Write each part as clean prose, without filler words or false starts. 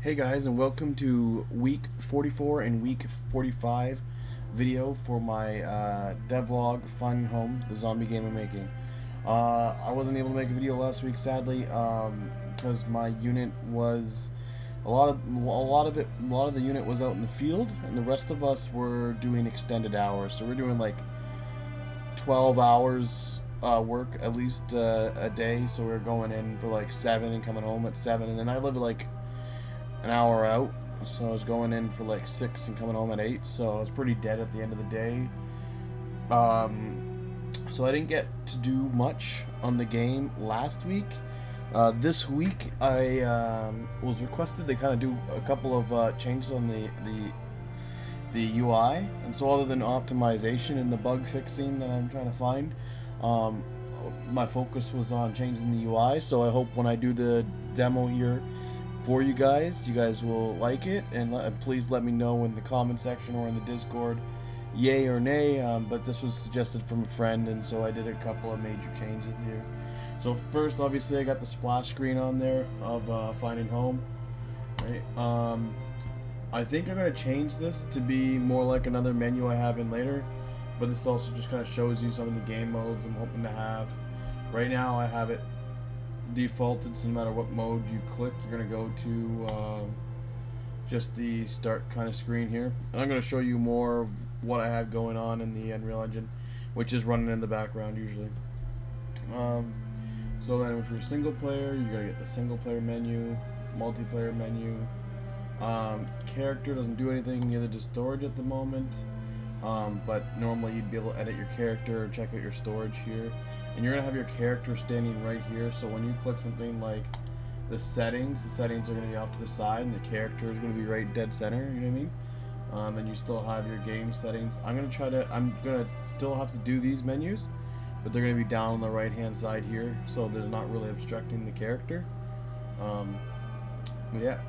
Hey guys, and welcome to week 44 and week 45 video for my devlog fun home, the zombie game I'm making. I wasn't able to make a video last week, sadly, because my unit was a lot of the unit was out in the field, and the rest of us were doing extended hours. So we're doing like 12 hours work at least a day. So we're going in for like 7 and coming home at 7, and then I live like an hour out, so I was going in for like 6 and coming home at 8, so I was pretty dead at the end of the day. So I didn't get to do much on the game last week. This week I was requested to kind of do a couple of changes on the UI, and so other than optimization and the bug fixing that I'm trying to find, my focus was on changing the UI. So I hope when I do the demo here for you guys will like it, and please let me know in the comment section or in the Discord, yay or nay. But this was suggested from a friend, and so I did a couple of major changes here. So first, obviously, I got the splash screen on there of finding home. Right. I think I'm gonna change this to be more like another menu I have in later, but this also just kind of shows you some of the game modes I'm hoping to have. Right now, I have it defaulted, so no matter what mode you click, you're going to go to just the start kind of screen here. And I'm going to show you more of what I have going on in the Unreal Engine, which is running in the background usually. So then if you're single player, you're going to get the single player menu, multiplayer menu. Character doesn't do anything, neither does storage at the moment. But normally you'd be able to edit your character or check out your storage here. And you're going to have your character standing right here, so when you click something like the settings are going to be off to the side, and the character is going to be right dead center, you know what I mean? And you still have your game settings. I'm going to still have to do these menus, but they're going to be down on the right hand side here, so there's not really obstructing the character. But yeah,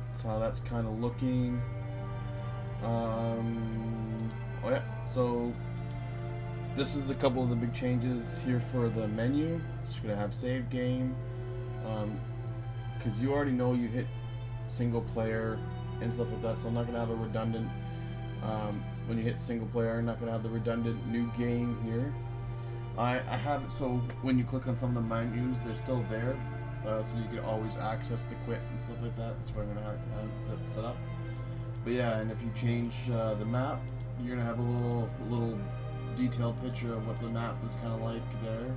that's how that's kind of looking. Oh yeah, so this is a couple of the big changes here for the menu. It's going to have save game, because you already know you hit single player and stuff like that, so I'm not going to have a redundant, when you hit single player, I'm not going to have the redundant new game here. I have it so when you click on some of the menus, they're still there, so you can always access the quit and stuff like that. That's what I'm going to have set up. But yeah, and if you change the map, you're going to have a little detailed picture of what the map is kind of like there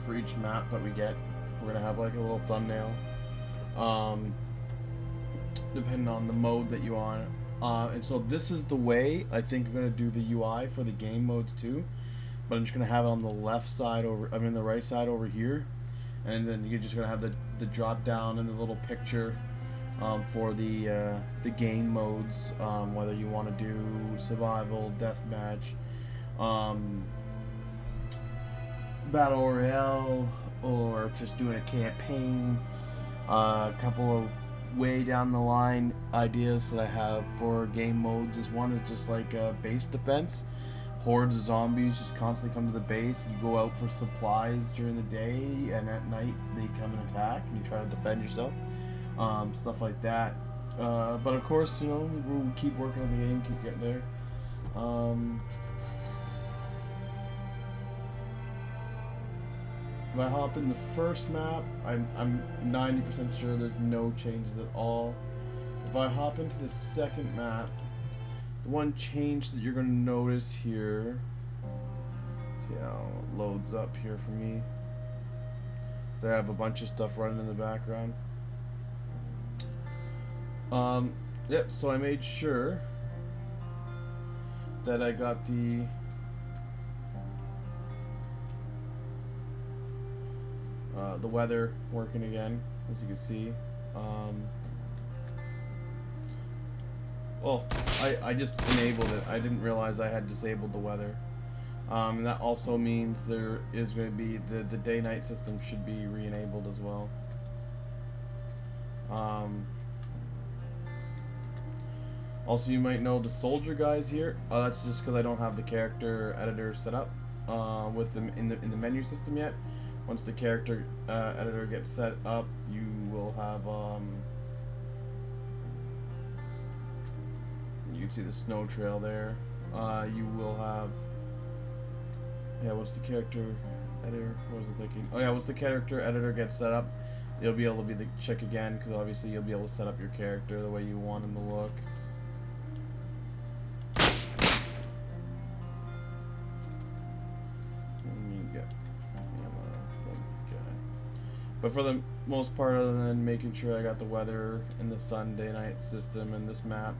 for each map that we get. We're gonna have like a little thumbnail, depending on the mode that you're on. And so this is the way I think I'm gonna do the UI for the game modes too. But I'm just gonna have it on the left side the right side over here, and then you're just gonna have the drop down and the little picture for the game modes, whether you want to do survival, deathmatch, battle royale, or just doing a campaign. A couple of way down the line ideas that I have for game modes is one is just like base defense. Hordes of zombies just constantly come to the base. You go out for supplies during the day, and at night they come and attack, and you try to defend yourself. Stuff like that. But of course, you know, we'll keep working on the game, keep getting there. If I hop in the first map, I'm 90% sure there's no changes at all. If I hop into the second map, the one change that you're going to notice here, let's see how it loads up here for me. So I have a bunch of stuff running in the background. Yep, so I made sure that I got the weather working again, as you can see. Well, I just enabled it. I didn't realize I had disabled the weather. And that also means there is going to be the day-night system should be re-enabled as well. Also, you might know the soldier guys here. That's just because I don't have the character editor set up with them in the menu system yet. Once the character editor gets set up, you will have can see the snow trail there. You will have, yeah, once the character editor, what was I thinking? Oh yeah, once the character editor gets set up, you'll be able to check again, because obviously you'll be able to set up your character the way you want him to look. But for the most part, other than making sure I got the weather and the sun day-night system in this map,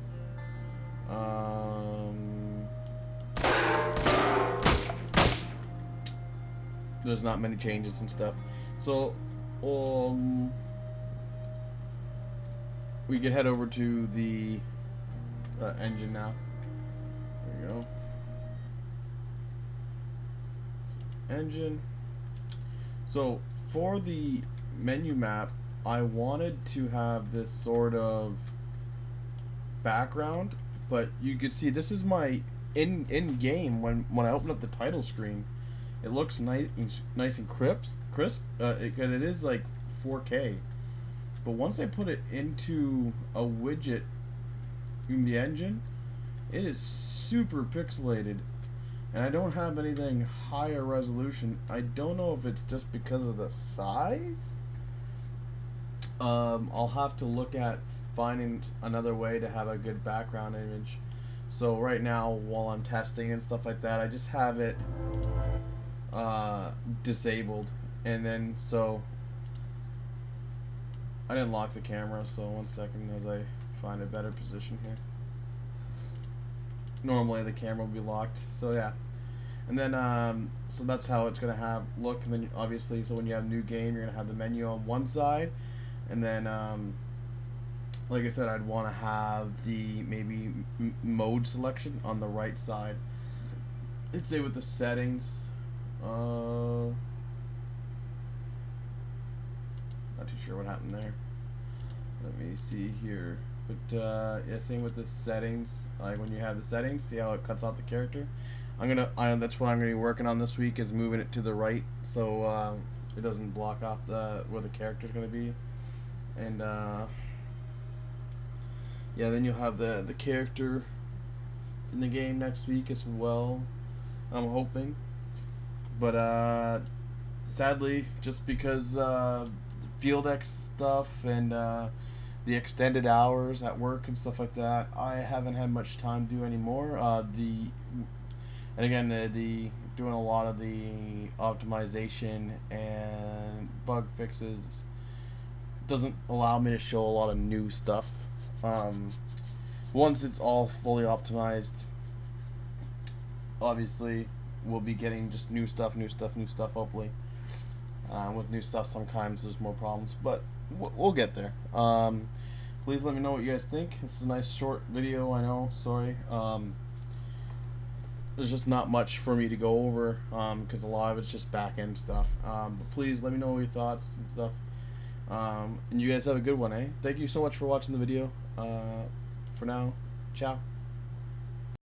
there's not many changes and stuff. So we can head over to the engine now. There we go. Engine. So for the menu map, I wanted to have this sort of background, but you could see this is my in game when I open up the title screen. It looks nice and crisp. It is like 4K, but once I put it into a widget in the engine, it is super pixelated. And I don't have anything higher resolution. I don't know if it's just because of the size. I'll have to look at finding another way to have a good background image. So right now, while I'm testing and stuff like that, I just have it disabled. And then, so I didn't lock the camera, so 1 second as I find a better position here. Normally the camera will be locked, so yeah. And then so that's how it's gonna look. And then obviously, so when you have new game, you're gonna have the menu on one side, and then like I said, I'd want to have the maybe mode selection on the right side. I'd say with the settings, not too sure what happened there. Let me see here. But yeah, same with the settings. Like when you have the settings, see how it cuts out the character. That's what I'm gonna be working on this week, is moving it to the right, so it doesn't block off where the character's gonna be. And yeah, then you'll have the character in the game next week as well, I'm hoping. But sadly, just because Field X stuff and the extended hours at work and stuff like that, I haven't had much time to do anymore. And again, the doing a lot of the optimization and bug fixes doesn't allow me to show a lot of new stuff. Once it's all fully optimized, obviously we'll be getting just new stuff, hopefully. With new stuff, sometimes there's more problems, but we'll get there. Please let me know what you guys think. It's a nice short video, I know, sorry. There's just not much for me to go over, because a lot of it's just back-end stuff. But please let me know your thoughts and stuff. And you guys have a good one, eh? Thank you so much for watching the video. For now, ciao.